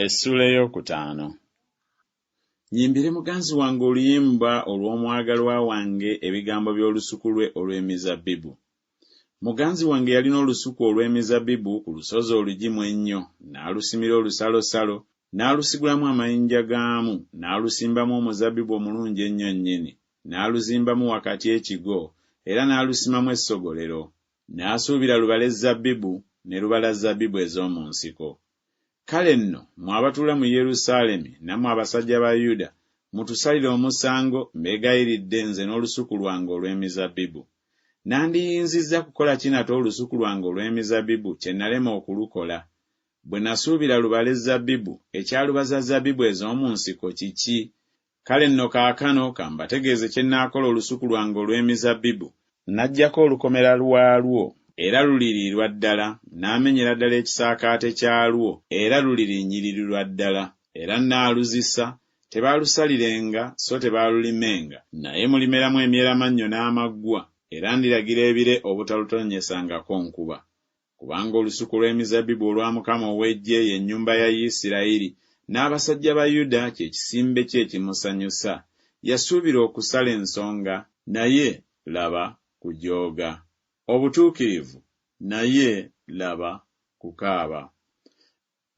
Essula ey'okutaano. Nyimbire muganzi wange oluyimba olw'omwagalwa wange ebigambo by'olusuku lwe olw'emizabbibu. Muganzi wange yalina olusuku olw'emizabbibu ku lusozi olugimu ennyo, n'alusimira olusalosalo, n'alusigulamu amayinja gaamu, n'alusimbamu omuzabbibu omulungi ennyo nnyini, n'aluzimbamu wakati ekigo, era n'alusimamu essogolero. N'asuubira lubale zabbibu ne lubala zabbibu ez'omu nsiko. Kale nno, mmwe abatuula mu Yerusaalemi nammwe abasajja ba Yuda, mutusalire omusango mbeegayiridde nze n'olusuku lwange olw'emizabbibu. Nandiyinzizza kukola kinate olusuku lwange olw'emizabbibu kye nalema okulukola. Bwe nasuubira lubale zabbibu, ekyalubaza zabbibu ez'omu nsiko kiki? Kale nno kaakano kambategeeze kye nnaakola olusuku lwange olw'emizabbibu. N'aggyako olukomera lwalwo, era luliriirwa ddala, n'amenyera ddala ekisaakaate kyalwo, era lulirinnyirirwa ddala, era nnaaluzisa, tebaalusalirenga so tebaalulimenga, naye mulimeramu emyeramannyo n'amaggwa, era ndiragira ebire obutalutonnyesangako nkuba. Kubanga olusuku lw'emizabbibu olwa Mukama ow'Eggye ye nnyumba ya Isirayiri, n'abasajja ba Yuda kye kisimbe kye ekimusanyusa. Yasuubira okusala ensonga, naye laba kujooga. Obutuukirivu, naye laba kukaaba.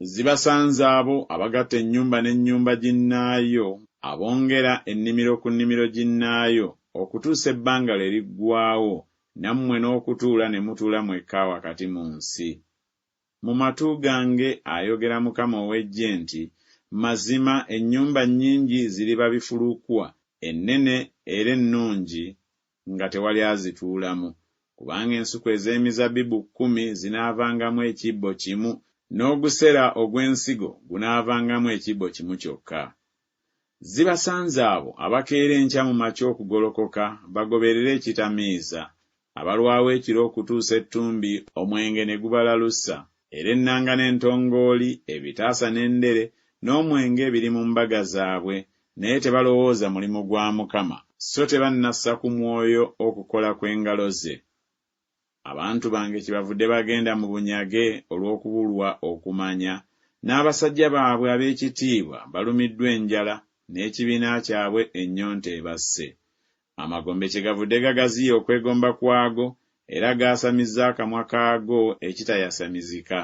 Zibasanze abo abagatta ennyumba n'ennyumba ginnaayo, abongera ennimiro ku nnimiro ginnaayo, okutuusa ebbanga lwe liggwaawo, nammwe n'okutuula ne mutuula mwekka wakati mu nsi. Mu matu gange ayogera Mukama ow'Eggye nti, mazima ennyumba nnyingi ziriba bifulukwa, ennene era ennungi, nga tewali azituulamu. Kubanga ensuku ez'emizabbibu 10 zinaavangamu ekibbo kimu, n'ogusera ogw'ensigo gunaavangamu ekibbo kimu kyokka. Zibasanze abo abakeera enkya mu makya okugolokoka bagoberere ekitamiiza, abalwawo ekiro okutuusa ettumbi omwenge ne gubalalusa, era ennanga n'entongooli, ebitaasa n'endere, n'omwenge biri mu mbaga zaabwe, naye tebalowooza mulimu gwa Mukama, so tebannassa ku mwoyo okukola kw'engalo ze. Abantu bange kyebavudde bagenda mu bunyage olw'okubulwa okumanya, n'abasajja baabwe ab'ekitiibwa balumiddwa enjala, n'ekibiina kyabwe ennyonta ebasse. Amagombe kyegavudde gagaziya okwegomba kwago, era gaasamizza akamwa kaago ekitayasamizika.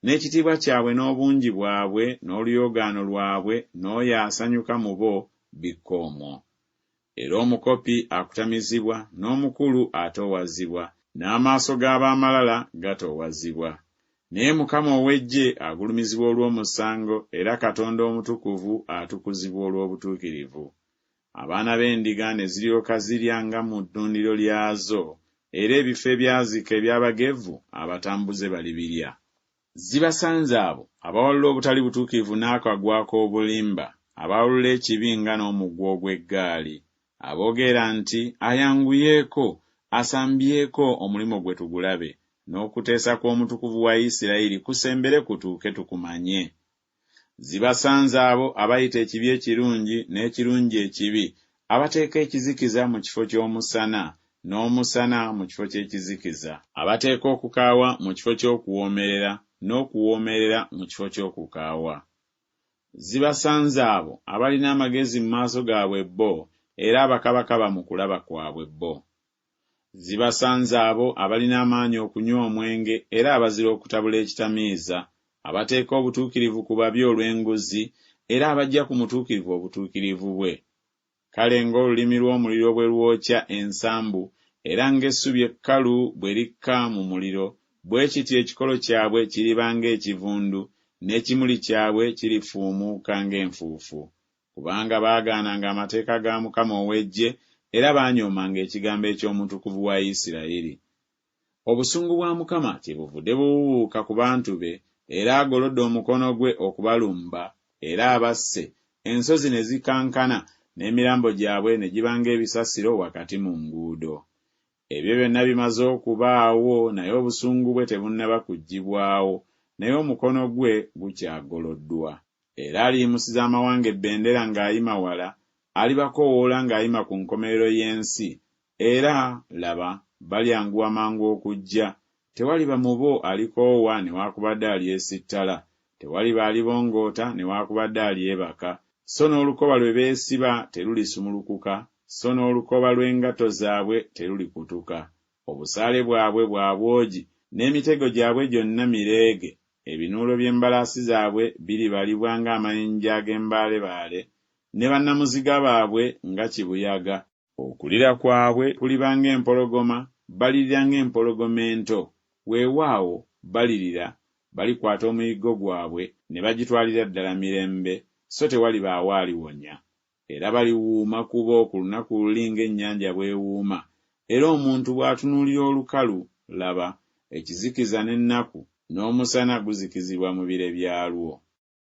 N'ekitiibwa kyabwe n'obungi bwabwe n'oluyoogaano lwabwe n'oyo asanyuka mu bo bikka omwo. Era omukopi akutamizibwa, n'omukulu atoowazibwa, n'amaaso g'ab'amalala gatoowazibwa. Naye Mukama ow'Eggye agulumizibwa olw'omusango, era Katonda omutukuvu atukuzibwa olw'obutuukirivu. Abaana b'endiga ne ziryoka zirya nga mu ddundiro lyazo, era ebifo ebyazika eby'abagevu abatambuze balibirya. Zibasanze abo abawalula obutali butuukirivu n'akagwa k'obulimba, abawalula ekibi nga n'omuggwa ogw'eggaali, aboogera nti ayanguyeeko, asambyeko omulimu gwe tugulabe, n'okuteesa kw'omutukuvu wa Isirayiri kusembere kutuuke tukumanye. Zibasanze abo abayita ekibi ekirungi n'ekirungi ekibi, abateeka ekizikiza mu kifo ky'omusana, n'omusana mu kifo ky'ekizikiza, abateeka okukaawa mu kifo ky'okuwoomerera, n'okuwoomerera mu kifo ky'okukaawa. Zibasanze abo abalina amagezi mu maaso gaabwe bo, era abakabakaba mu kulaba kwabwe bo. Zibasanze abo abalina amaanyi okunywa omwenge, era abazira okutabula ekitamiiza, abateeka obutuukirivu ku babi olw'enguzi, era abajja ku mutuukirivu obutuukirivu bwe. Kale ng'olulimi lw'omuliro bwe lwokya ensambu, era ng'essubi ekkalu bwe likka mu muliro, bwe kityo ekikolo kyabwe kiriba ng'ekivundu, n'ekimuli kyabwe kirifuumuuka ng'enfuufu. Kubanga baagaananga amateeka ga Mukama ow'Eggye, era baanyoomanga ekigambo eky'omutukuvu wa Isirayiri. Obusungu bwa Mukama kyebuvudde bubuubuuka ku bantu be, era agolodde omukono gwe okubalumba, era abasse, ensozi ne zikankana, n'emirambo gyabwe ne giba ng'ebisasiro wakati mu nguudo. Ebyo byonna bimaze okubaawo, naye obusungu bwe tebunnaba kuggyibwawo, naye omukono gwe gukyagoloddwa. Era aliyimusiza amawanga ebbendera ng'ayima wala, alibakoowoola ng'ayima ku nkomerero y'ensi, era laba balyanguwa mangu okujja, tewaliba mu bo alikoowa newaakubadde alyesittala, tewaliba alibongoota newaakubadde alyebaka, so n'olukoba lwe beesiba terulisumulukuka, so n'olukoba lw'engatto zaabwe terulikutuka. Obusaale bwabwe bwa bwogi, n'emitego gyabwe gyonna mireege. Ebinuulo by'embalaasi zaabwe biribalibwa ng'amayinja ag'embaalebaale, ne bannamuziga baabwe nga kibuyaga. Okulira kwabwe kuliba ng'empologoma, balirira ng'empologoma ento. Weewaawo balirira, balikwata omuyiggo gwabwe ne bagitwalira ddala mirembe, so tewalibaawo aliwonya. Era baliwuuma kubo ku lunaku luli ng'ennyanja bw'ewuuma. Era omuntu bw'atunuulira olukalu, laba, ekizikiza n'ennaku, n'omusana guzikizibwa mu bire byalwo.